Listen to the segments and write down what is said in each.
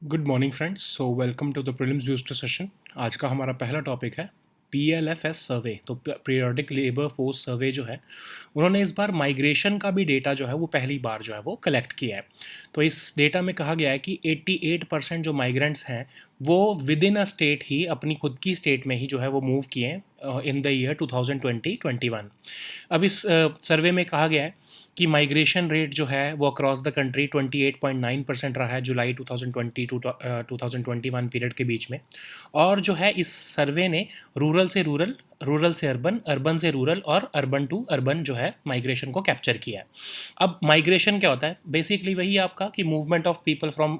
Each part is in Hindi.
Good morning friends. So welcome to the prelims booster session. आज का हमारा पहला टॉपिक है PLFS सर्वे। तो पीरियोडिक लेबर फोर्स सर्वे जो है, उन्होंने इस बार माइग्रेशन का भी डेटा जो है वो पहली बार जो है वो कलेक्ट किया है। तो इस डेटा में कहा गया है कि 88% जो माइग्रेंट्स हैं वो विद इन अ स्टेट ही, अपनी खुद की स्टेट में ही जो है वो मूव किए हैं इन द ईयर 2020-21। अब इस सर्वे में कहा गया है कि माइग्रेशन रेट जो है वो अक्रॉस द कंट्री 28.9% रहा है जुलाई 2020 टू 2021 पीरियड के बीच में। और जो है इस सर्वे ने रूरल से रूरल, रूरल से अर्बन, अर्बन से रूरल और अर्बन टू अर्बन जो है माइग्रेशन को कैप्चर किया है। अब माइग्रेशन क्या होता है? बेसिकली वही आपका कि मूवमेंट ऑफ पीपल फ्रॉम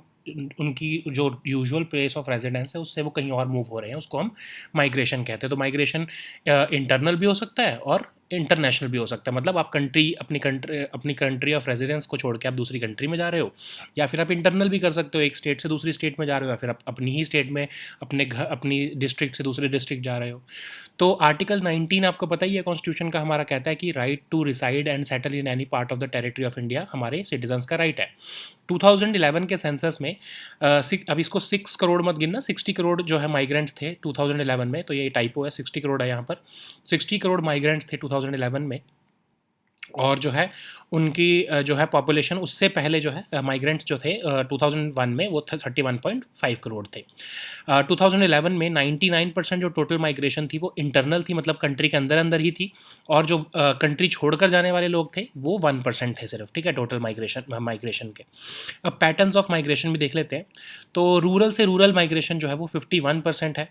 उनकी जो यूजुअल प्लेस ऑफ रेजिडेंस है उससे वो कहीं और मूव हो रहे हैं, उसको हम माइग्रेशन कहते हैं। तो माइग्रेशन इंटरनल भी हो सकता है और इंटरनेशनल भी हो सकता है। मतलब आप अपनी कंट्री ऑफ रेजिडेंस को छोड़ के आप दूसरी कंट्री में जा रहे हो, या फिर आप इंटरनल भी कर सकते हो, एक स्टेट से दूसरी स्टेट में जा रहे हो, या फिर आप अपनी ही स्टेट में अपनी डिस्ट्रिक्ट से दूसरे डिस्ट्रिक्ट जा रहे हो। तो आर्टिकल 19 आपको पता ही है कॉन्स्टिट्यूशन का, हमारा कहता है कि right to reside and settle in any part of the territory of India हमारे सिटीजन्स का राइट है। 2011 के सेंसस में अब इसको 6 करोड़ मत गिनना, 60 करोड़ जो है माइग्रेंट्स थे 2011 में। तो ये टाइपो है, 60 करोड़ है यहाँ पर। 60 करोड़ माइग्रेंट्स थे 2011 में। और जो है उनकी जो है पॉपुलेशन उससे पहले जो है माइग्रेंट्स जो थे 2001 में वो 31.5 करोड़ थे। 2011 में 99% जो टोटल माइग्रेशन थी वो इंटरनल थी, मतलब कंट्री के अंदर अंदर ही थी। और जो कंट्री छोड़कर जाने वाले लोग थे वो 1% थे सिर्फ, ठीक है, टोटल माइग्रेशन के। अब पैटर्न्स ऑफ माइग्रेशन भी देख लेते हैं। तो रूरल से रूरल माइग्रेशन जो है वो 51% है,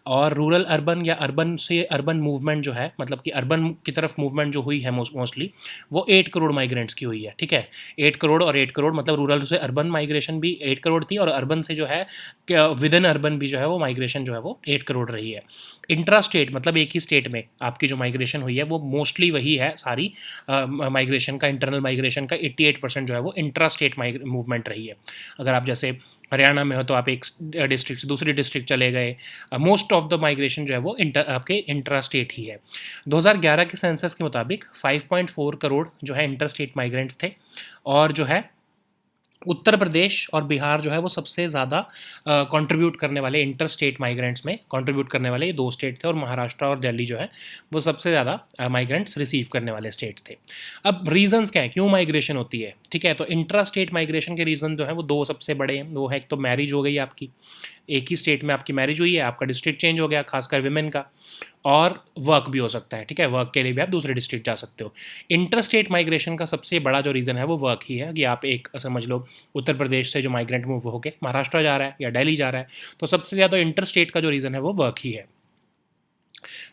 और रूरल अर्बन या अर्बन से अर्बन मूवमेंट जो है, मतलब कि अर्बन की तरफ मूवमेंट जो हुई है मोस्टली, वो 8 करोड़ माइग्रेंट्स की हुई है, ठीक है। 8 करोड़ और 8 करोड़, मतलब रूरल से अर्बन माइग्रेशन भी 8 करोड़ थी, और अर्बन से जो है विद इन अर्बन भी जो है वो माइग्रेशन जो है वो 8 करोड़ रही है। इंट्रा स्टेट, मतलब एक ही स्टेट में आपकी जो माइग्रेशन हुई है वो मोस्टली वही है सारी माइग्रेशन का, इंटरनल माइग्रेशन का 88% जो है वो इंट्रा स्टेट मूवमेंट रही है। अगर आप जैसे हरियाणा में हो तो आप एक डिस्ट्रिक्ट से दूसरी डिस्ट्रिक्ट चले गए, मोस्ट ऑफ द माइग्रेशन जो है वो आपके इंट्रा स्टेट ही है। 2011 के सेंसस के मुताबिक 5.4 करोड़ जो है इंटर स्टेट माइग्रेंट्स थे, और जो है उत्तर प्रदेश और बिहार जो है वो सबसे ज़्यादा कंट्रीब्यूट करने वाले, इंटर स्टेट माइग्रेंट्स में कंट्रीब्यूट करने वाले ये दो स्टेट थे, और महाराष्ट्र और दिल्ली जो है वो सबसे ज़्यादा माइग्रेंट्स रिसीव करने वाले स्टेट्स थे। अब रीजंस क्या है, क्यों माइग्रेशन होती है, ठीक है। तो इंट्रा स्टेट माइग्रेशन के रीज़न जो है वो दो सबसे बड़े हैं। वो है, एक तो मैरिज हो गई आपकी, एक ही स्टेट में आपकी मैरिज हुई है, आपका डिस्ट्रिक्ट चेंज हो गया, खासकर विमेन का। और वर्क भी हो सकता है, ठीक है, वर्क के लिए भी आप दूसरे डिस्ट्रिक्ट जा सकते हो। इंटर स्टेट माइग्रेशन का सबसे बड़ा जो रीज़न है वो वर्क ही है, कि आप एक समझ लो उत्तर प्रदेश से जो माइग्रेंट मूव होकर महाराष्ट्र जा रहा है या दिल्ली जा रहा है, तो सबसे ज़्यादा इंटर स्टेट का जो रीज़न है वो वर्क ही है।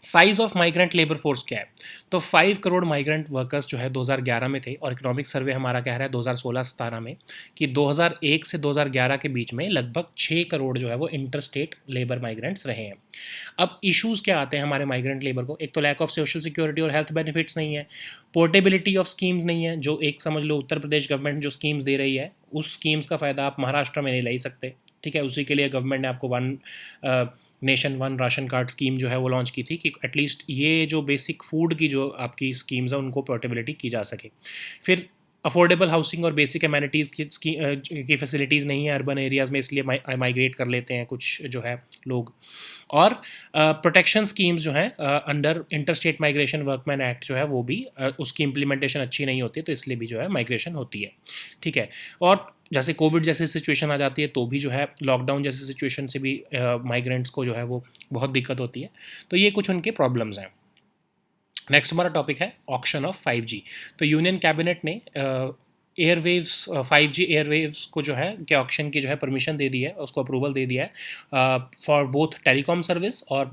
Size of migrant labour force क्या है? तो 5 करोड़ माइग्रेंट वर्कर्स जो है 2011 में थे, और इकोनॉमिक सर्वे हमारा कह रहा है 2016-17 में कि 2001 से 2011 के बीच में लगभग 6 करोड़ जो है वो इंटर स्टेट लेबर माइग्रेंट्स रहे हैं। अब इश्यूज़ क्या आते हैं हमारे माइग्रेंट लेबर को? एक तो लैक ऑफ सोशल सिक्योरिटी और हेल्थ बेनिफिट्स नहीं है, पोर्टेबिलिटी ऑफ स्कीम्स नहीं है। जो एक समझ लो उत्तर प्रदेश गवर्नमेंट जो स्कीम्स दे रही है, उस स्कीम्स का फ़ायदा आप महाराष्ट्र में नहीं ले सकते, ठीक है। उसी के लिए गवर्नमेंट ने आपको one nation one ration card scheme जो है वो लॉन्च की थी, कि एटलीस्ट ये जो बेसिक फूड की जो आपकी स्कीम्स हैं उनको पोर्टेबिलिटी की जा सके। फिर अफोर्डेबल हाउसिंग और बेसिक एमेनिटीज़ की फैसिलिटीज़ नहीं है अर्बन एरियाज़ में, इसलिए माइग्रेट कर लेते हैं कुछ जो है लोग। और प्रोटेक्शन स्कीम्स जो हैं under inter state migration workman act जो है वो भी उसकी इम्प्लीमेंटेशन अच्छी नहीं होती, तो इसलिए भी जो है माइग्रेशन होती है, ठीक है। और जैसे कोविड जैसी सिचुएशन आ जाती है तो भी जो है, लॉकडाउन जैसी सिचुएशन से भी माइग्रेंट्स को जो है वो बहुत दिक्कत होती है। तो ये कुछ उनके प्रॉब्लम्स हैं। नेक्स्ट हमारा टॉपिक है ऑक्शन ऑफ 5G। तो यूनियन कैबिनेट ने एयरवेव्स 5G एयरवेव्स को जो है कि ऑक्शन की जो है परमिशन दे दी है, उसको अप्रूवल दे दिया है फॉर बोथ टेलीकॉम सर्विस और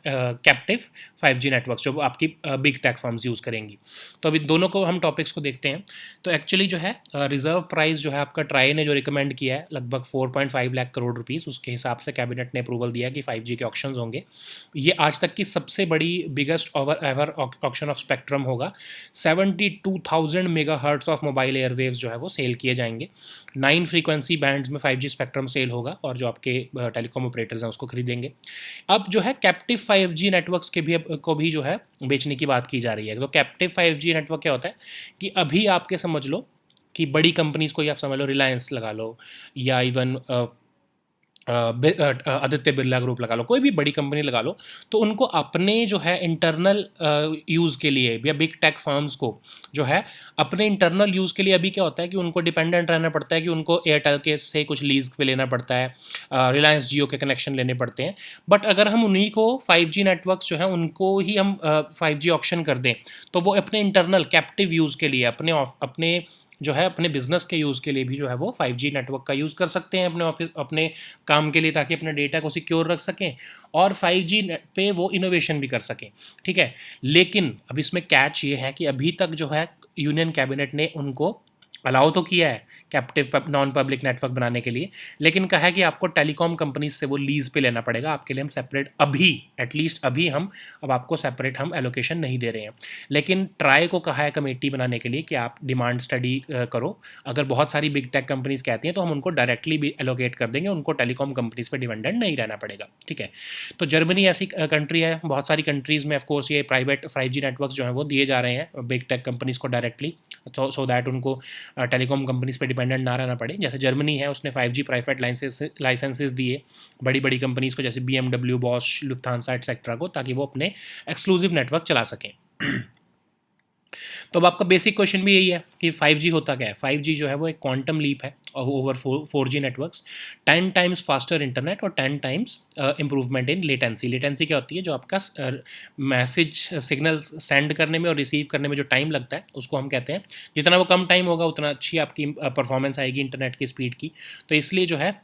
कैप्टिव 5G नेटवर्क्स जो आपकी बिग टेक फर्म्स यूज़ करेंगी। तो अभी दोनों को हम टॉपिक्स को देखते हैं। तो एक्चुअली जो है रिजर्व प्राइस जो है आपका ट्राई ने जो रिकमेंड किया है लगभग 4.5 लाख करोड़ रुपीज़, उसके हिसाब से कैबिनेट ने अप्रूवल दिया कि 5G के ऑक्शंस होंगे। ये आज तक की सबसे बड़ी biggest ever auction of spectrum होगा। 72,000 मेगाहर्ट्ज़ ऑफ मोबाइल एयरवेव्स जो है वो सेल किए जाएंगे। 9 फ्रीक्वेंसी बैंड्स में 5G स्पेक्ट्रम सेल होगा, और जो आपके टेलीकॉम ऑपरेटर्स हैं उसको खरीदेंगे। अब जो है कैप्टिव 5G नेटवर्क्स को भी जो है बेचने की बात की जा रही है। तो कैप्टिव 5G नेटवर्क क्या होता है कि अभी आपके समझ लो कि बड़ी कंपनीज़ को ही आप समझ लो, रिलायंस लगा लो या इवन आदित्य बिरला ग्रुप लगा लो, कोई भी बड़ी कंपनी लगा लो, तो उनको अपने जो है इंटरनल यूज़ के लिए, या बिग टेक फर्म्स को जो है अपने इंटरनल यूज़ के लिए अभी क्या होता है कि उनको डिपेंडेंट रहना पड़ता है कि उनको एयरटेल के से कुछ लीज पे लेना पड़ता है, रिलायंस जियो के कनेक्शन लेने पड़ते हैं। बट अगर हम उन्हीं को 5G नेटवर्क्स जो है उनको ही हम 5G ऑप्शन कर दें, तो वो अपने इंटरनल कैप्टिव यूज़ के लिए, अपने जो है अपने बिजनेस के यूज़ के लिए भी जो है वो 5G नेटवर्क का यूज़ कर सकते हैं अपने ऑफिस, अपने काम के लिए, ताकि अपने डेटा को सिक्योर रख सकें और 5G पे वो इनोवेशन भी कर सकें। ठीक है, लेकिन अब इसमें कैच ये है कि अभी तक जो है यूनियन कैबिनेट ने उनको अलाउ तो किया है कैप्टिव नॉन पब्लिक नेटवर्क बनाने के लिए, लेकिन कहा है कि आपको टेलीकॉम कंपनीज से वो लीज पे लेना पड़ेगा, आपके लिए हम सेपरेट अभी, एटलीस्ट अभी हम अब आपको सेपरेट हम एलोकेशन नहीं दे रहे हैं। लेकिन ट्राई को कहा है कमेटी बनाने के लिए कि आप डिमांड स्टडी करो, अगर बहुत सारी बिग टेक कंपनीज कहती हैं तो हम उनको डायरेक्टली भी एलोकेट कर देंगे, उनको टेलीकॉम कंपनीज पर डिपेंडेंट नहीं रहना पड़ेगा। ठीक है, तो जर्मनी ऐसी कंट्री है, बहुत सारी कंट्रीज़ में ऑफकोर्स ये प्राइवेट 5G नेटवर्क जो है वो दिए जा रहे हैं बिग टेक कंपनीज को डायरेक्टली, सो दैट उनको टेलीकॉम कंपनीज पे डिपेंडेंट ना रहना पड़े। जैसे जर्मनी है, उसने 5G प्राइवेट लाइसेंसेस दिए बड़ी बड़ी कंपनीज को, जैसे BMW, बॉश, लुफ्थांसा एटसेट्रा को, ताकि वो अपने एक्सक्लूसिव नेटवर्क चला सकें। तो अब आपका बेसिक क्वेश्चन भी यही है कि 5G होता क्या है। 5G जो है वो एक क्वांटम लीप है over 4G networks, 10 times faster internet और 10 times improvement in latency. Latency क्या होती है, जो आपका मैसेज सिग्नल सेंड करने में और रिसीव करने में जो टाइम लगता है उसको हम कहते हैं, जितना वो कम टाइम होगा उतना अच्छी आपकी परफॉर्मेंस आएगी इंटरनेट की स्पीड की। तो इसलिए जो है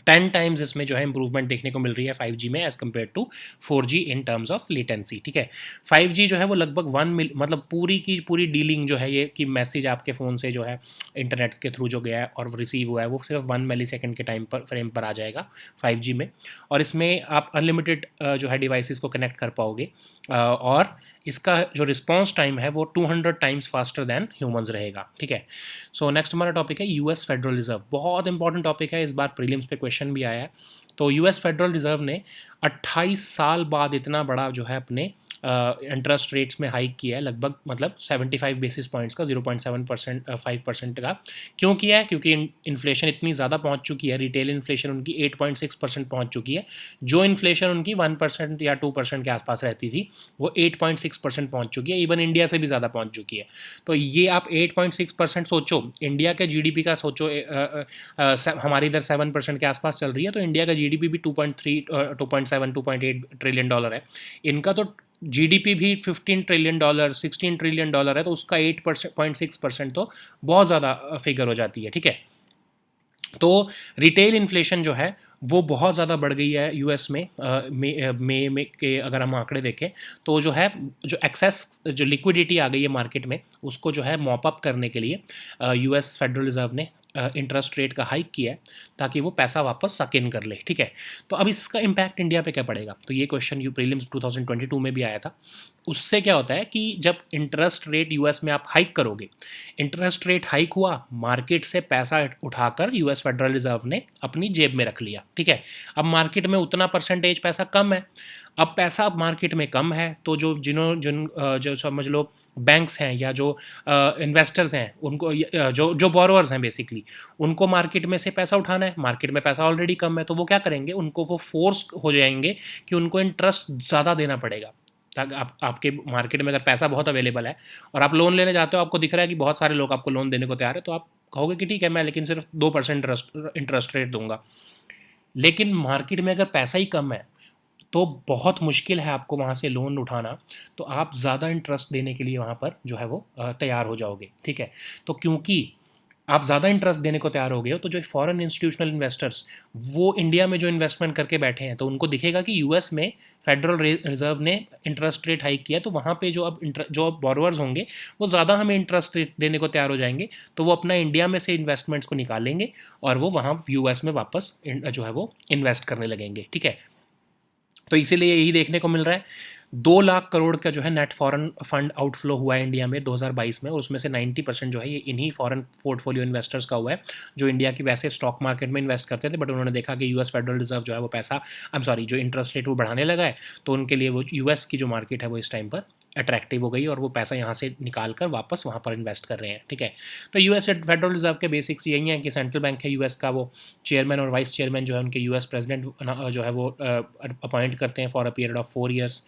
10 टाइम्स इसमें जो है इंप्रूवमेंट देखने को मिल रही है 5G में as compare to 4G in terms of latency. ठीक है, 5G जो है वो लगभग मतलब पूरी की पूरी डीलिंग जो है ये कि मैसेज आपके फ़ोन से जो है इंटरनेट के थ्रू जो गया है और रिसीव हुआ है वो सिर्फ 1 मिलीसेकंड के टाइम पर फ्रेम पर आ जाएगा 5G में, और इसमें आप अनलिमिटेड जो है डिवाइसेस को कनेक्ट कर पाओगे, और इसका जो रिस्पॉन्स टाइम है वो 200 टाइम्स फास्टर दैन ह्यूमंस रहेगा। ठीक है, सो नेक्स्ट हमारा टॉपिक है यूएस फेडरल रिजर्व। बहुत इंपॉर्टेंट टॉपिक है, इस बार प्रीलिम्स पे क्वेश्चन भी आया है। तो यूएस फेडरल रिजर्व ने 28 साल बाद इतना बड़ा जो है अपने इंटरेस्ट रेट्स में हाइक किया है, लगभग मतलब 75 बेसिस पॉइंट्स का, 0.7% 5% का। क्यों किया है? क्योंकि इन्फ्लेशन इतनी ज़्यादा पहुंच चुकी है, रिटेल इन्फ्लेशन उनकी 8.6% पहुंच चुकी है, जो इन्फ्लेशन उनकी 1% या 2% के आसपास रहती थी वो 8.6% पहुंच चुकी है, इवन इंडिया से भी ज़्यादा पहुंच चुकी है। तो ये आप 8.6% सोचो, इंडिया के जीडीपी का सोचो, हमारी इधर 7% के आसपास चल रही है, तो इंडिया का जीडीपी भी 2.3 2.7 2.8 ट्रिलियन डॉलर है, इनका तो जीडीपी भी $15 ट्रिलियन $16 ट्रिलियन है, तो उसका 8.6% तो बहुत ज़्यादा फिगर हो जाती है। ठीक है, तो रिटेल इन्फ्लेशन जो है वो बहुत ज़्यादा बढ़ गई है यूएस में। मई में के अगर हम आंकड़े देखें तो जो है, जो एक्सेस जो लिक्विडिटी आ गई है मार्केट में, उसको जो है मॉप अप करने के लिए यूएस फेडरल रिजर्व ने इंटरेस्ट रेट का हाइक किया है, ताकि वो पैसा वापस सक इन कर ले। ठीक है, तो अब इसका इम्पैक्ट इंडिया पे क्या पड़ेगा, तो ये क्वेश्चन प्रीलिम्स 2022 में भी आया था। उससे क्या होता है कि जब इंटरेस्ट रेट यूएस में आप हाइक करोगे, इंटरेस्ट रेट हाइक हुआ, मार्केट से पैसा उठाकर यूएस फेडरल रिजर्व ने अपनी जेब में रख लिया। ठीक है, अब मार्केट में उतना परसेंटेज पैसा कम है, अब पैसा मार्केट में कम है, तो जो समझ लो बैंक्स हैं या जो इन्वेस्टर्स हैं, उनको जो बोरोअर्स हैं बेसिकली, उनको मार्केट में से पैसा उठाना है, मार्केट में पैसा ऑलरेडी कम है, तो वो क्या करेंगे, उनको वो फोर्स हो जाएंगे कि उनको इंटरेस्ट ज़्यादा देना पड़ेगा। ताकि आपके मार्केट में अगर पैसा बहुत अवेलेबल है और आप लोन लेने जाते हो, आपको दिख रहा है कि बहुत सारे लोग आपको लोन देने को तैयार है, तो आप कहोगे कि ठीक है, मैं लेकिन सिर्फ 2% इंटरेस्ट रेट दूंगा। लेकिन मार्केट में अगर पैसा ही कम है तो बहुत मुश्किल है आपको वहाँ से लोन उठाना, तो आप ज़्यादा इंटरेस्ट देने के लिए वहाँ पर जो है वो तैयार हो जाओगे। ठीक है, तो क्योंकि आप ज़्यादा इंटरेस्ट देने को तैयार हो गए हो, तो जो फॉरेन इंस्टीट्यूशनल इन्वेस्टर्स वो इंडिया में जो इन्वेस्टमेंट करके बैठे हैं, तो उनको दिखेगा कि यूएस में फेडरल रिजर्व ने इंटरेस्ट रेट हाइक किया, तो वहाँ पे जो बोरोअर्स होंगे वो ज़्यादा हमें इंटरेस्ट रेट देने को तैयार हो जाएंगे, तो वो अपना इंडिया में से इन्वेस्टमेंट्स को निकालेंगे और वो वहाँ यूएस में वापस जो है वो इन्वेस्ट करने लगेंगे। ठीक है, तो इसीलिए यही देखने को मिल रहा है। 2 लाख करोड़ का जो है नेट फॉरेन फंड आउटफ्लो हुआ है इंडिया में 2022 में, और उसमें से 90% जो है ये इन्हीं फॉरेन पोर्टफोलियो इन्वेस्टर्स का हुआ है, जो इंडिया की वैसे स्टॉक मार्केट में इन्वेस्ट करते थे, बट उन्होंने देखा कि यूएस फेडरल रिजर्व जो है वो पैसा जो इंटरेस्ट रेट वो बढ़ाने लगा है, तो उनके लिए वो यूएस की जो मार्केट है वो इस टाइम पर अट्रैक्टिव हो गई और वो पैसा यहाँ से निकाल कर वापस वहाँ पर इन्वेस्ट कर रहे हैं, ठीक है। तो यूएस फेडरल रिजर्व के बेसिक्स यही हैं कि सेंट्रल बैंक है यूएस का, वो चेयरमैन और वाइस चेयरमैन जो है उनके यूएस प्रेसिडेंट जो है वो अपॉइंट करते हैं for a period of 4 years.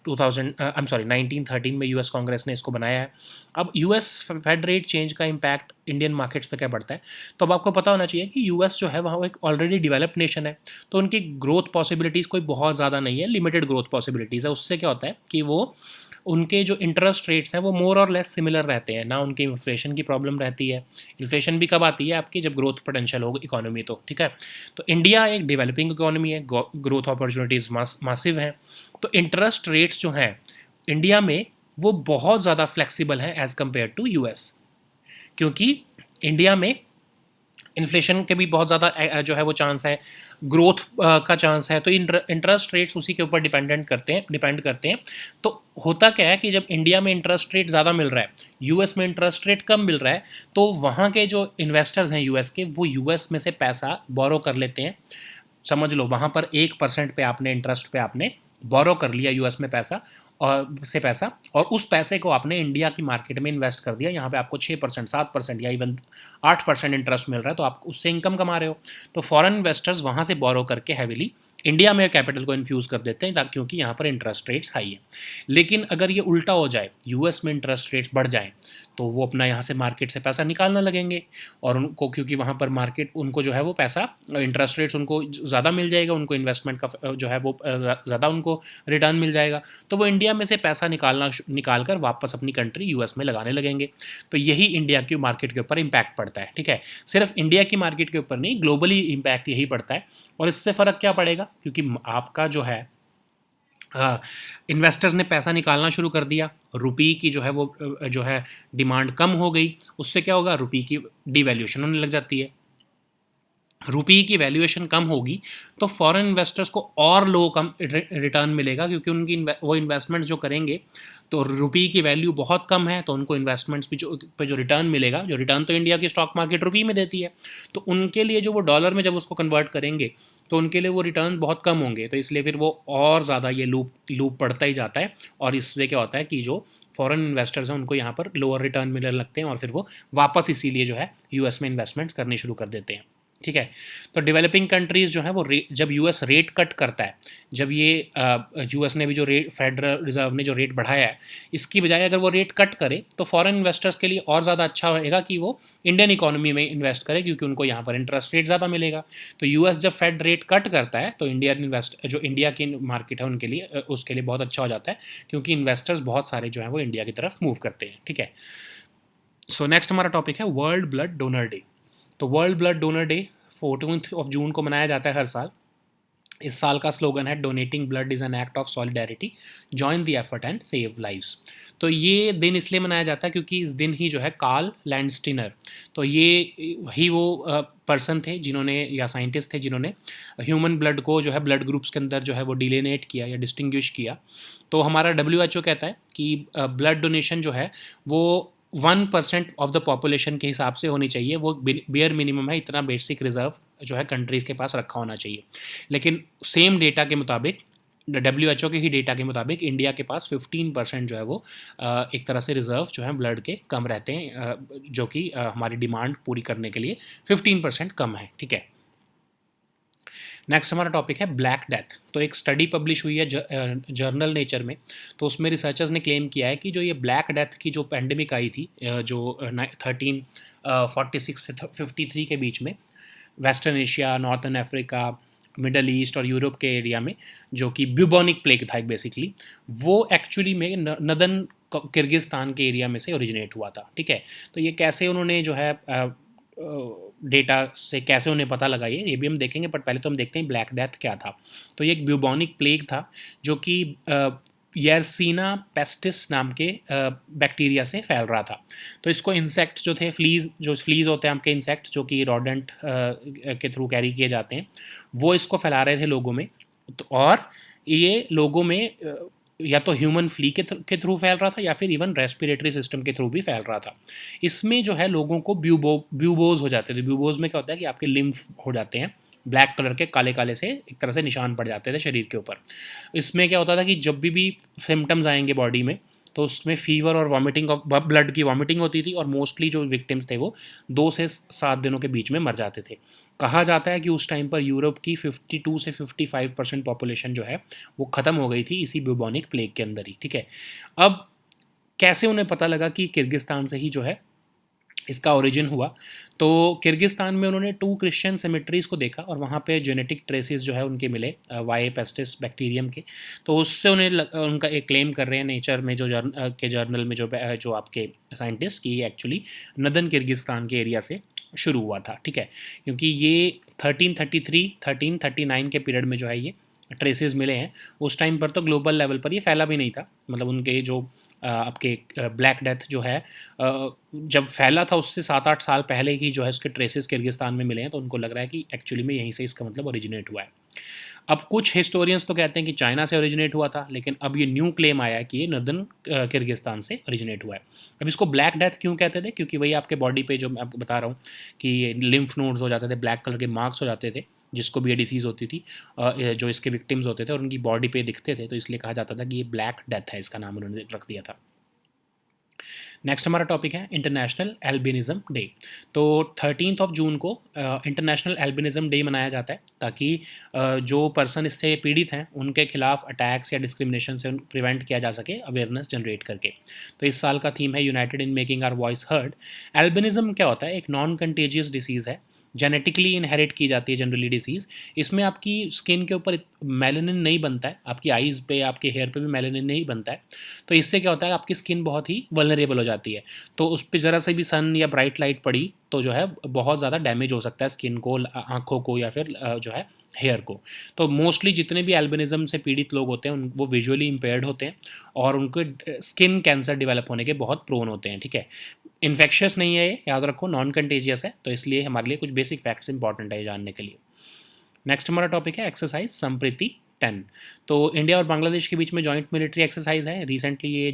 1913 में यूएस कांग्रेस ने इसको बनाया है। अब यूएस फेड रेट चेंज का इम्पैक्ट इंडियन मार्केट्स पे क्या पड़ता है, तो अब आपको पता होना चाहिए कि यूएस जो है वहाँ एक ऑलरेडी डेवलप्ड नेशन है, तो उनकी ग्रोथ पॉसिबिलिटीज़ कोई बहुत ज़्यादा नहीं है, लिमिटेड ग्रोथ पॉसिबिलिटीज़ है। उससे क्या होता है कि वो उनके जो इंटरेस्ट रेट्स हैं वो मोर और लेस सिमिलर रहते हैं, ना उनकी इन्फ्लेशन की प्रॉब्लम रहती है। इन्फ्लेशन भी कब आती है आपकी, जब ग्रोथ पोटेंशियल हो इकोनॉमी, तो ठीक है। तो इंडिया एक डेवलपिंग इकोनॉमी है, ग्रोथ अपॉर्चुनिटीज़ मासिव हैं, तो इंटरेस्ट रेट्स जो हैं इंडिया में वो बहुत ज़्यादा फ्लेक्सिबल हैं एज़ कम्पेयर टू यूएस, क्योंकि इंडिया में इन्फ्लेशन के भी बहुत ज़्यादा जो है वो चांस है, ग्रोथ का चांस है, तो इंटरेस्ट रेट्स उसी के ऊपर डिपेंड करते हैं। तो होता क्या है कि जब इंडिया में इंटरेस्ट रेट ज़्यादा मिल रहा है, यूएस में इंटरेस्ट रेट कम मिल रहा है, तो वहाँ के जो इन्वेस्टर्स हैं यूएस के, वो यूएस में से पैसा बोरो कर लेते हैं। समझ लो वहाँ पर 1% पे आपने इंटरेस्ट पे आपने बोरो कर लिया यूएस में पैसा और उस पैसे को आपने इंडिया की मार्केट में इन्वेस्ट कर दिया। यहाँ पे आपको 6%, 7% या इवन 8% इंटरेस्ट मिल रहा है, तो आप उससे इनकम कमा रहे हो। तो फॉरेन इन्वेस्टर्स वहाँ से बोरो करके हैविली इंडिया में कैपिटल को इन्फ्यूज़ कर देते हैं, क्योंकि यहाँ पर इंटरेस्ट रेट्स हाई है। लेकिन अगर ये उल्टा हो जाए, यूएस में इंटरेस्ट रेट्स बढ़ जाएँ, तो वो अपना यहाँ से मार्केट से पैसा निकालना लगेंगे, और उनको क्योंकि वहाँ पर मार्केट उनको जो है वो पैसा इंटरेस्ट रेट्स उनको ज़्यादा मिल जाएगा, उनको इन्वेस्टमेंट का जो है वो ज़्यादा उनको रिटर्न मिल जाएगा, तो वो इंडिया में से पैसा निकाल कर वापस अपनी कंट्री यूएस में लगाने लगेंगे। तो यही इंडिया की मार्केट के ऊपर इम्पैक्ट पड़ता है, ठीक है। सिर्फ इंडिया की मार्केट के ऊपर नहीं, ग्लोबली इम्पैक्ट यही पड़ता है। और इससे फ़र्क क्या पड़ेगा, क्योंकि आपका जो है इन्वेस्टर्स ने पैसा निकालना शुरू कर दिया, रुपी की जो है वो जो है डिमांड कम हो गई, उससे क्या होगा, रुपी की डिवैल्यूएशन होने लग जाती है। रुपी की वैल्यूएशन कम होगी तो फॉरेन इन्वेस्टर्स को और लो कम रिटर्न मिलेगा, क्योंकि उनकी वो इन्वेस्टमेंट जो करेंगे, तो रुपी की वैल्यू बहुत कम है, तो उनको इन्वेस्टमेंट्स पे जो रिटर्न मिलेगा, जो रिटर्न तो इंडिया की स्टॉक मार्केट रुपी में देती है, तो उनके लिए जो वो डॉलर में जब उसको कन्वर्ट करेंगे तो उनके लिए वो रिटर्न बहुत कम होंगे, तो इसलिए फिर वो और ज़्यादा ये लूप पड़ता ही जाता है। और इससे क्या होता है कि जो फॉरेन इन्वेस्टर्स हैं उनको यहाँ पर लोअर रिटर्न मिलने लगते हैं, और फिर वो वापस इसीलिए जो है यूएस में इन्वेस्टमेंट्स करनी शुरू कर देते हैं, ठीक है। तो डेवलपिंग कंट्रीज़ जो है वो जब यूएस रेट कट करता है, जब ये यूएस ने भी जो रेट, फेडरल रिजर्व ने जो रेट बढ़ाया है, इसकी बजाय अगर वो रेट कट करे तो फॉरेन इन्वेस्टर्स के लिए और ज़्यादा अच्छा रहेगा कि वो इंडियन इकोनॉमी में इन्वेस्ट करें, क्योंकि उनको यहाँ पर इंटरेस्ट रेट ज़्यादा मिलेगा। तो यूएस जब फेड रेट कट करता है तो जो इंडिया की मार्केट है उनके लिए, उसके लिए बहुत अच्छा हो जाता है, क्योंकि इन्वेस्टर्स बहुत सारे जो हैं वो इंडिया की तरफ मूव करते हैं, ठीक है। सो नेक्स्ट हमारा टॉपिक है वर्ल्ड ब्लड डोनर डे। तो वर्ल्ड ब्लड डोनर डे 14 जून को मनाया जाता है हर साल। इस साल का स्लोगन है donating blood is an act of solidarity, join the effort and save lives. तो ये दिन इसलिए मनाया जाता है क्योंकि इस दिन ही जो है कार्ल लैंडस्टीनर, तो ये ही वो पर्सन थे जिन्होंने, या साइंटिस्ट थे जिन्होंने ह्यूमन ब्लड को जो है ब्लड ग्रुप्स के अंदर जो है वो डिलिनेट किया या डिस्टिंग्विश किया। तो हमारा WHO कहता है कि ब्लड डोनेशन जो है वो 1% ऑफ द पॉपुलेशन के हिसाब से होनी चाहिए, वो बियर मिनिमम है, इतना बेसिक रिजर्व जो है कंट्रीज़ के पास रखा होना चाहिए। लेकिन सेम डेटा के मुताबिक, WHO के ही डेटा के मुताबिक, इंडिया के पास 15% जो है वो एक तरह से रिजर्व जो है ब्लड के कम रहते हैं, जो कि हमारी डिमांड पूरी करने के लिए 15% कम है, ठीक है। नेक्स्ट हमारा टॉपिक है ब्लैक डेथ। तो एक स्टडी पब्लिश हुई है जर्नल नेचर में, तो उसमें रिसर्चर्स ने क्लेम किया है कि जो ये ब्लैक डेथ की जो पेंडेमिक आई थी, जो 1346 से 53 के बीच में western Asia, northern Africa, middle east और यूरोप के एरिया में, जो कि ब्यूबोनिक प्लेग था एक बेसिकली, वो एक्चुअली में नदन किर्गिस्तान के एरिया में से ओरिजिनेट हुआ था, ठीक है। तो ये कैसे उन्होंने जो है डेटा से कैसे उन्हें पता लगा, ये भी हम देखेंगे, बट पहले तो हम देखते हैं ब्लैक डेथ क्या था। तो ये एक ब्यूबोनिक प्लेग था जो कि येरसीना पेस्टिस नाम के बैक्टीरिया से फैल रहा था। तो इसको इंसेक्ट जो थे, फ्लीज होते हैं आपके इंसेक्ट, जो कि रोडेंट के थ्रू कैरी किए जाते हैं, वो इसको फैला रहे थे लोगों में। तो और ये लोगों में या तो ह्यूमन फ्ली के थ्रू फैल रहा था या फिर इवन रेस्पिरेटरी सिस्टम के थ्रू भी फैल रहा था। इसमें जो है लोगों को ब्यूबोज हो जाते थे। ब्यूबोज में क्या होता है कि आपके लिम्फ हो जाते हैं, ब्लैक कलर के काले काले से एक तरह से निशान पड़ जाते थे शरीर के ऊपर। इसमें क्या होता था कि जब भी सिम्टम्स आएंगे बॉडी में तो उसमें फीवर और वॉमिटिंग ऑफ ब्लड की वॉमिटिंग होती थी, और मोस्टली जो विक्टिम्स थे वो 2 से 7 दिनों के बीच में मर जाते थे। कहा जाता है कि उस टाइम पर यूरोप की 52 से 55% पॉपुलेशन जो है वो ख़त्म हो गई थी इसी ब्यूबोनिक प्लेग के अंदर ही। ठीक है, अब कैसे उन्हें पता लगा कि किर्गिस्तान से ही जो है इसका ओरिजिन हुआ? तो किर्गिस्तान में उन्होंने 2 क्रिश्चियन सेमेट्रीज़ को देखा और वहाँ पे जेनेटिक ट्रेसेस जो है उनके मिले वाई पेस्टिस बैक्टीरियम के। तो उससे उनका एक क्लेम कर रहे हैं नेचर में जो जर्नल में जो आपके साइंटिस्ट कि एक्चुअली नदन किर्गिस्तान के एरिया से शुरू हुआ था। ठीक है, क्योंकि ये 1333-1339 के पीरियड में जो है ये ट्रेसेस मिले हैं। उस टाइम पर तो ग्लोबल लेवल पर ये फैला भी नहीं था, मतलब उनके जो आपके ब्लैक डेथ जो है जब फैला था उससे 7-8 साल पहले की जो है उसके ट्रेसेस किर्गिस्तान में मिले हैं, तो उनको लग रहा है कि एक्चुअली में यहीं से इसका मतलब ओरिजिनेट हुआ है। अब कुछ हिस्टोरियंस तो कहते हैं कि चाइना से ओरिजिनेट हुआ था, लेकिन अब ये न्यू क्लेम आया है कि ये नॉर्दर्न किर्गिस्तान से ओरिजिनेट हुआ है। अब इसको ब्लैक डेथ क्यों कहते थे? क्योंकि वही आपके बॉडी पे जो मैं आपको बता रहा हूँ कि लिम्फ नोड्स हो जाते थे, ब्लैक कलर के मार्क्स हो जाते थे, जिसको भी ये डिसीज़ होती थी, जो इसके विक्टिम्स होते थे और उनकी बॉडी पे दिखते थे, तो इसलिए कहा जाता था कि ये ब्लैक डेथ है, इसका नाम उन्होंने रख दिया था। नेक्स्ट हमारा टॉपिक है इंटरनेशनल एल्बिनिज़म डे। तो 13 जून को इंटरनेशनल एल्बिनिज़म डे मनाया जाता है ताकि जो पर्सन इससे पीड़ित हैं उनके खिलाफ अटैक्स या डिस्क्रिमिनेशन से प्रिवेंट किया जा सके, अवेयरनेस जनरेट करके। तो इस साल का थीम है united in making our voice heard. Albinism क्या होता है? एक नॉन कंटेजियस डिसीज़ है, जेनेटिकली इनहेरिट की जाती है जनरली डिसीज़। इसमें आपकी स्किन के ऊपर मेलानिन नहीं बनता है, आपकी आइज़ पे आपके हेयर पे भी मेलानिन नहीं बनता है। तो इससे क्या होता है आपकी स्किन बहुत ही वल्नरेबल हो जाती है। तो उस पर ज़रा से भी सन या ब्राइट लाइट पड़ी तो जो है बहुत ज़्यादा डैमेज हो सकता है स्किन को, आँखों को या फिर जो है हेयर को। तो मोस्टली जितने भी एल्बिनिज़म से पीड़ित लोग होते हैं वो विजुअली इम्पेयर्ड होते हैं और उनके स्किन कैंसर डेवलप होने के बहुत प्रोन होते हैं। ठीक है, इन्फेक्शियस नहीं है ये, याद रखो, नॉन कंटेजियस है, तो इसलिए हमारे लिए कुछ बेसिक फैक्ट्स इंपॉर्टेंट है जानने के लिए। नेक्स्ट हमारा टॉपिक है एक्सरसाइज संप्रीति 10। तो इंडिया और बांग्लादेश के बीच में जॉइंट मिलिट्री एक्सरसाइज है। रिसेंटली ये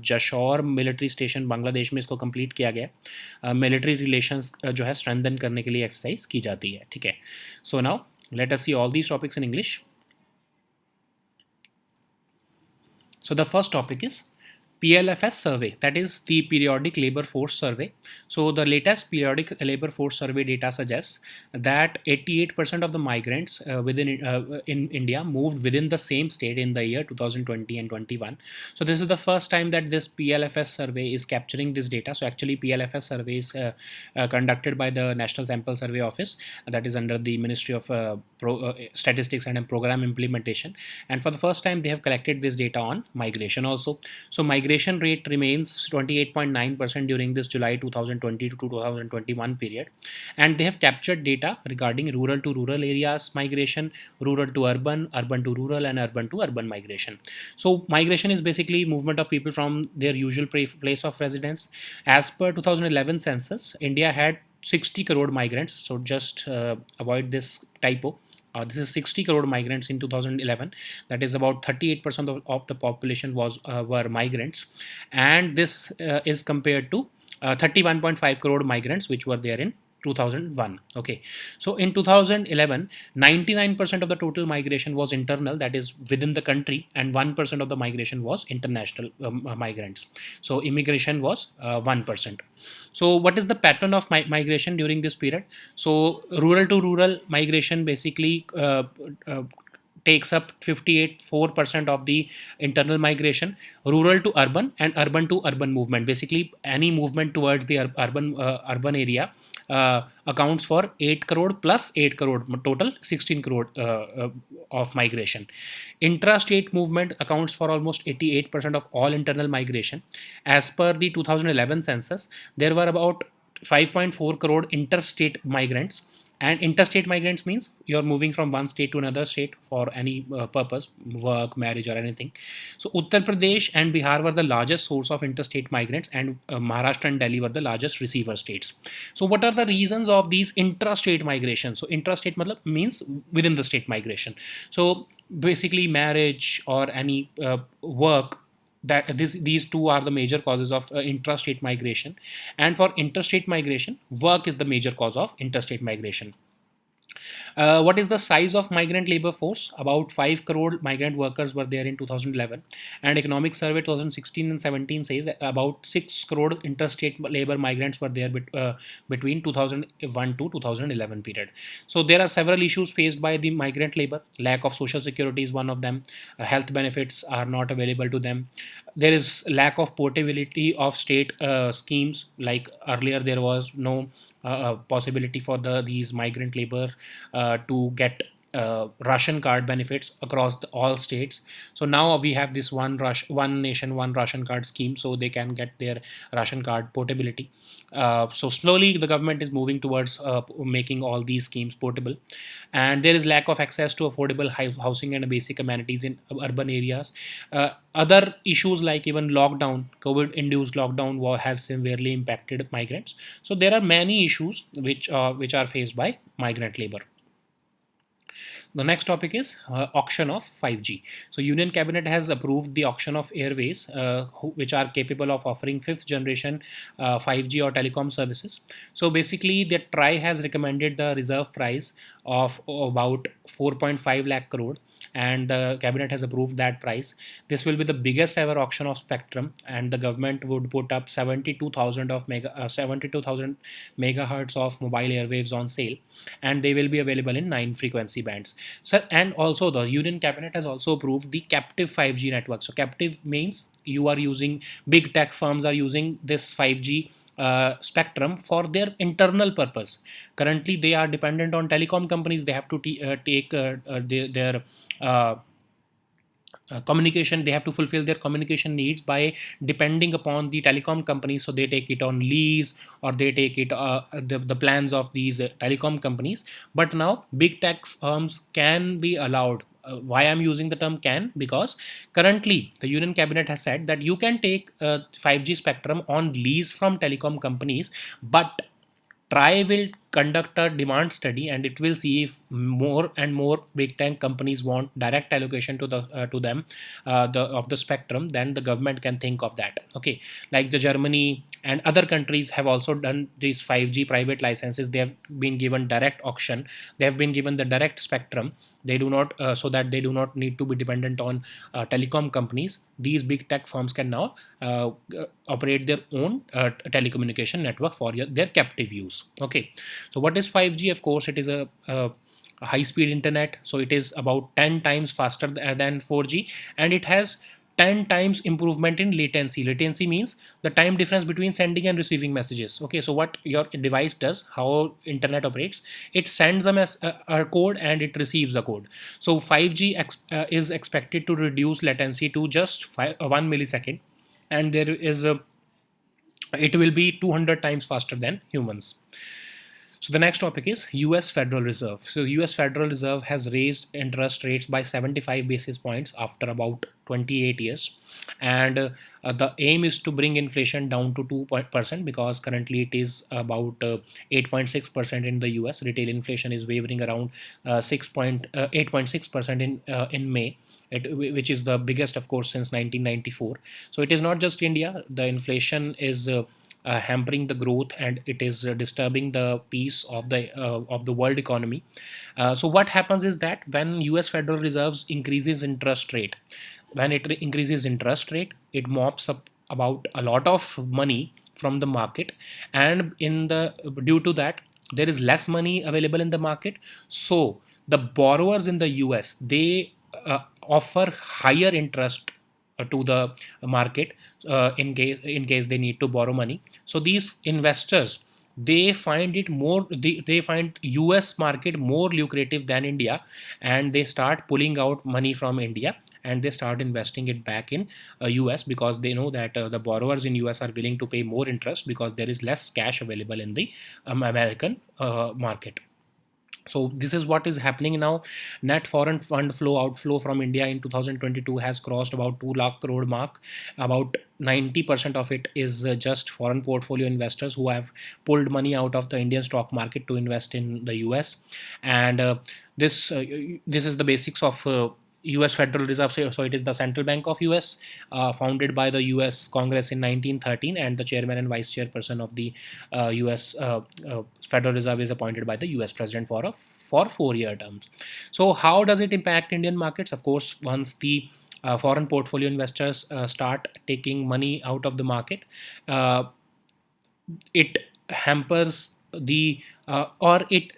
जशोर मिलिट्री स्टेशन बांग्लादेश में इसको कंप्लीट किया गया। मिलिट्री रिलेशंस जो है स्ट्रेंथन करने के लिए एक्सरसाइज की जाती है। ठीक है, so now let us see all these topics in English. So the first topic is PLFS survey, that is the periodic labor force survey. So the latest periodic labor force survey data suggests that 88% of the migrants in India moved within the same state in the year 2020 and 21. So this is the first time that this PLFS survey is capturing this data. So actually PLFS survey is conducted by the National Sample Survey Office, that is under the Ministry of Statistics and Program Implementation. And for the first time they have collected this data on migration also. So migration rate remains 28.9% during this July 2020 to 2021 period, and they have captured data regarding rural to rural areas migration, rural to urban, urban to rural, and urban to urban migration. So migration is basically movement of people from their usual place of residence. As per 2011 census, India had 60 crore migrants. So just avoid this typo. This is 60 crore migrants in 2011. That is about 38% of the population were migrants, and this is compared to 31.5 crore migrants which were there in 2001. Okay, so in 2011 99% of the total migration was internal, that is within the country, and 1% of the migration was international migrants. So immigration was 1%. So what is the pattern of migration during this period? So rural to rural migration basically takes up 58.4% of the internal migration. Rural to urban and urban to urban movement, basically any movement towards the urban area accounts for 8 crore plus 8 crore, total 16 crore of migration. Intra-state movement accounts for almost 88% of all internal migration. As per the 2011 census, there were about 5.4 crore interstate migrants, And interstate migrants means you're moving from one state to another state for any purpose, work, marriage, or anything. So Uttar Pradesh and Bihar were the largest source of interstate migrants, and Maharashtra and Delhi were the largest receiver states. So what are the reasons of these intrastate migration? So intrastate means within the state migration. So basically marriage or any work, that these two are the major causes of intrastate migration. And for interstate migration, work is the major cause of interstate migration. What is the size of migrant labor force? About 5 crore migrant workers were there in 2011, and Economic Survey 2016 and 17 says about 6 crore interstate labor migrants were there between 2001 to 2011 period. So there are several issues faced by the migrant labor. Lack of social security is one of them. Health benefits are not available to them. There is lack of portability of state schemes. Like earlier, there was no possibility for these migrant labor to get Russian card benefits across all states. So now we have this one nation, one Russian card scheme, so they can get their Russian card portability. So slowly, the government is moving towards making all these schemes portable, and there is lack of access to affordable housing and basic amenities in urban areas. Other issues like even lockdown, COVID-induced lockdown has severely impacted migrants. So there are many issues which are faced by migrant labor. The next topic is auction of 5G. So Union Cabinet has approved the auction of airways which are capable of offering fifth generation 5G or telecom services. So basically the TRAI has recommended the reserve price of about 4.5 lakh crore, and the cabinet has approved that price. This will be the biggest ever auction of spectrum, and the government would put up 72,000 megahertz of mobile airwaves on sale, and they will be available in 9 frequency bands. So, and also the Union Cabinet has also approved the captive 5G network. So captive means you are using, big tech firms are using this 5G spectrum for their internal purpose. Currently, they are dependent on telecom companies. They have to take their communication, they have to fulfill their communication needs by depending upon the telecom companies. So they take it on lease, or they take it the plans of these telecom companies. But now big tech firms can be allowed. Why I'm using the term can? Because currently the Union Cabinet has said that you can take 5G spectrum on lease from telecom companies, but TRAI will conduct a demand study, and it will see if more and more big tech companies want direct allocation to them of the spectrum. Then the government can think of that. Okay, like the Germany and other countries have also done these 5G private licenses. They have been given direct auction. They have been given the direct spectrum. They do not so that they do not need to be dependent on telecom companies. These big tech firms can now operate their own telecommunication network for their captive use. Okay, so what is 5G? Of course, it is a high speed internet. So it is about 10 times faster than 4G, and it has 10 times improvement in latency. Latency means the time difference between sending and receiving messages. Okay, so what your device does, how internet operates, it sends a code and it receives a code. So 5G is expected to reduce latency to just 1 millisecond, and there is a it will be 200 times faster than humans. So the next topic is US Federal Reserve. So US Federal Reserve has raised interest rates by 75 basis points after about 28 years. And the aim is to bring inflation down to 2%, because currently it is about 8.6% in the US. Retail inflation is wavering around 8.6% in May. Which is the biggest, of course, since 1994. So it is not just India. The inflation is hampering the growth, and it is disturbing the peace of the world economy. So what happens is that when US Federal Reserve increases interest rate, it mops up about a lot of money from the market, and due to that there is less money available in the market. So the borrowers in the US, they offer higher interest to the market in case they need to borrow money. So these investors, they find they find US market more lucrative than India, and they start pulling out money from India, and they start investing it back in US, because they know that the borrowers in US are willing to pay more interest because there is less cash available in the American market. So this is what is happening now. Net foreign fund flow outflow from India in 2022 has crossed about 2 lakh crore mark. About 90% of it is just foreign portfolio investors who have pulled money out of the Indian stock market to invest in the US. And this is the basics of US Federal Reserve. So it is the central bank of US, founded by the US Congress in 1913, and the chairman and vice chairperson of the US Federal Reserve is appointed by the US president for 4-year terms. So how does it impact Indian markets? Of course, once the foreign portfolio investors start taking money out of the market, uh, it hampers the or it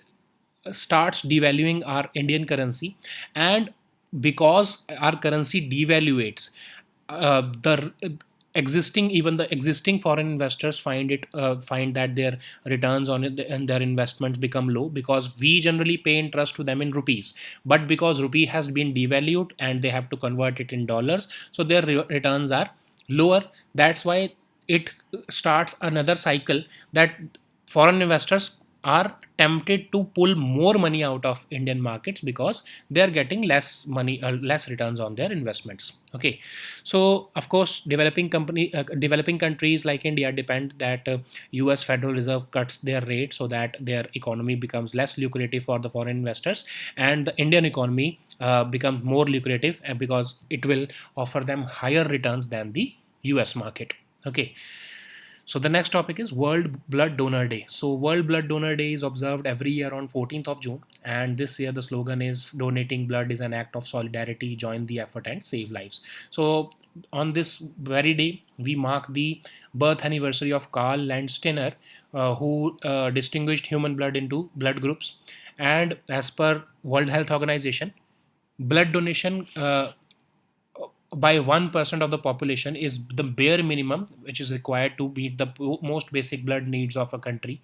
starts devaluing our Indian currency. And because our currency devaluates, the existing even the existing foreign investors find that their returns on it and their investments become low, because we generally pay interest to them in rupees, but because rupee has been devalued and they have to convert it in dollars, so their returns are lower. That's why it starts another cycle that foreign investors are tempted to pull more money out of Indian markets because they are getting less money, less returns on their investments. Okay, so of course, developing countries like India depend that U.S. Federal Reserve cuts their rate so that their economy becomes less lucrative for the foreign investors, and the Indian economy becomes more lucrative, because it will offer them higher returns than the U.S. market. Okay, so the next topic is World Blood Donor Day. So World Blood Donor Day is observed every year on 14th of June, and this year the slogan is "Donating blood is an act of solidarity. Join the effort and save lives." So on this very day, we mark the birth anniversary of Karl Landsteiner, who distinguished human blood into blood groups. And as per World Health Organization, blood donation by 1% of the population is the bare minimum which is required to meet the most basic blood needs of a country.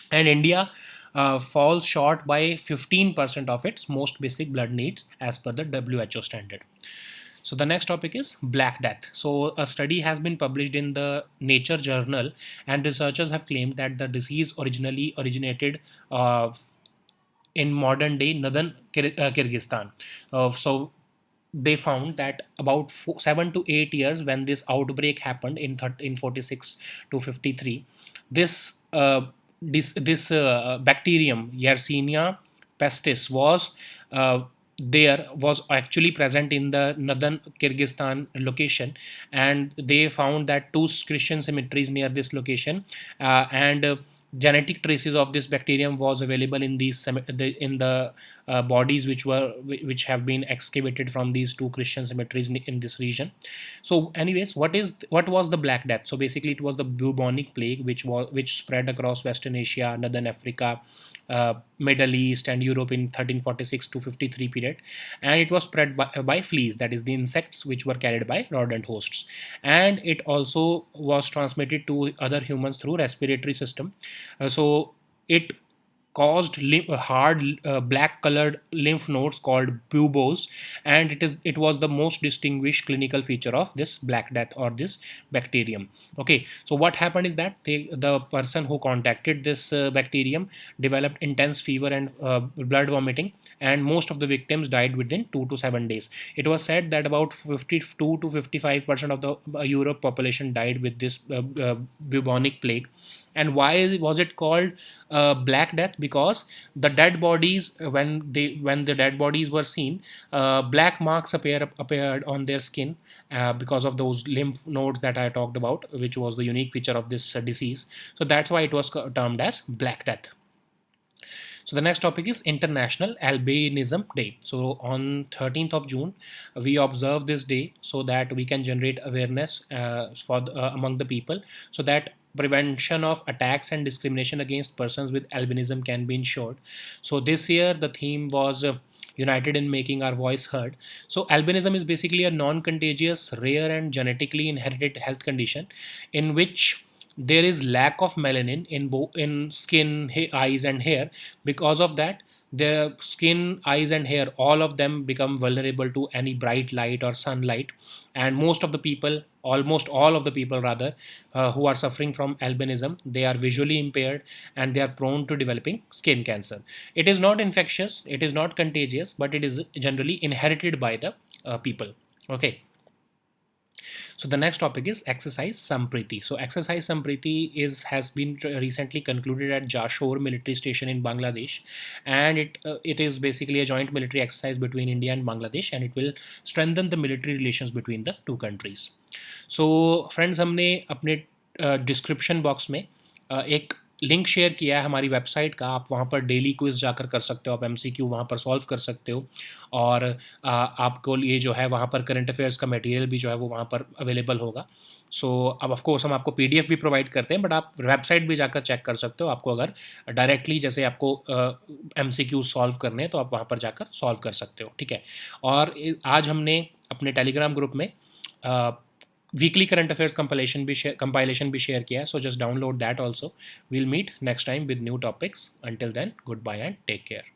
And India falls short by 15% of its most basic blood needs as per the WHO standard. So the next topic is Black Death. So a study has been published in the Nature journal, and researchers have claimed that the disease originally originated in modern day northern Kyrgyzstan. So they found that about 7 to 8 years when this outbreak happened in 46 to 53, this bacterium Yersinia pestis was actually present in the northern Kyrgyzstan location, and they found that two Christian cemeteries near this location, and genetic traces of this bacterium was available in in the bodies which have been excavated from these two Christian cemeteries in this region. So anyways, what was the Black Death? So basically it was the bubonic plague, which spread across Western Asia, Northern Africa, Middle East and Europe in 1346 to 53 period. And it was spread by fleas, that is the insects which were carried by rodent hosts. And it also was transmitted to other humans through respiratory system. So it caused hard black colored lymph nodes called buboes, and it was the most distinguished clinical feature of this Black Death or this bacterium. Okay, so what happened is that the person who contacted this bacterium developed intense fever and blood vomiting, and most of the victims died within 2 to 7 days. It was said that about 52 to 55% of the Europe population died with this bubonic plague. And why was it called Black Death? Because the dead bodies, when the dead bodies were seen, black marks appeared on their skin, because of those lymph nodes that I talked about, which was the unique feature of this disease. So that's why it was termed as Black Death. So the next topic is International Albinism Day. So on 13th of June, we observe this day so that we can generate awareness among the people, so that prevention of attacks and discrimination against persons with albinism can be ensured. So this year the theme was united in making our voice heard. So albinism is basically a non-contagious, rare and genetically inherited health condition in which there is lack of melanin in skin, eyes and hair. Because of that, their skin, eyes and hair, all of them become vulnerable to any bright light or sunlight. And most of the people, almost all of the people rather, who are suffering from albinism, they are visually impaired and they are prone to developing skin cancer. It is not infectious, it is not contagious, but it is generally inherited by the people. Okay. So the next topic is exercise Sampriti. So exercise Sampriti has been recently concluded at Jashore military station in Bangladesh, and it is basically a joint military exercise between India and Bangladesh, and it will strengthen the military relations between the two countries. So friends, हमने अपने डिस्क्रिप्शन बॉक्स में एक लिंक शेयर किया है हमारी वेबसाइट का। आप वहाँ पर डेली क्विज जाकर कर सकते हो, आप एमसीक्यू वहाँ पर सॉल्व कर सकते हो, और आपको ये जो है वहाँ पर करंट अफेयर्स का मटेरियल भी जो है वो वहाँ पर अवेलेबल होगा। सो अब ऑफ कोर्स हम आपको पीडीएफ भी प्रोवाइड करते हैं, बट आप वेबसाइट भी जाकर चेक कर सकते हो। आपको अगर डायरेक्टली जैसे आपको एमसीक्यू सॉल्व करने हैं तो आप वहाँ पर जाकर सॉल्व कर सकते हो, ठीक है। और आज हमने अपने टेलीग्राम ग्रुप में वीकली करंट अफेयर्स कंपाइलेशन भी शेयर किया है, so just download that also. We'll meet next time with new topics. Until then, goodbye and take care.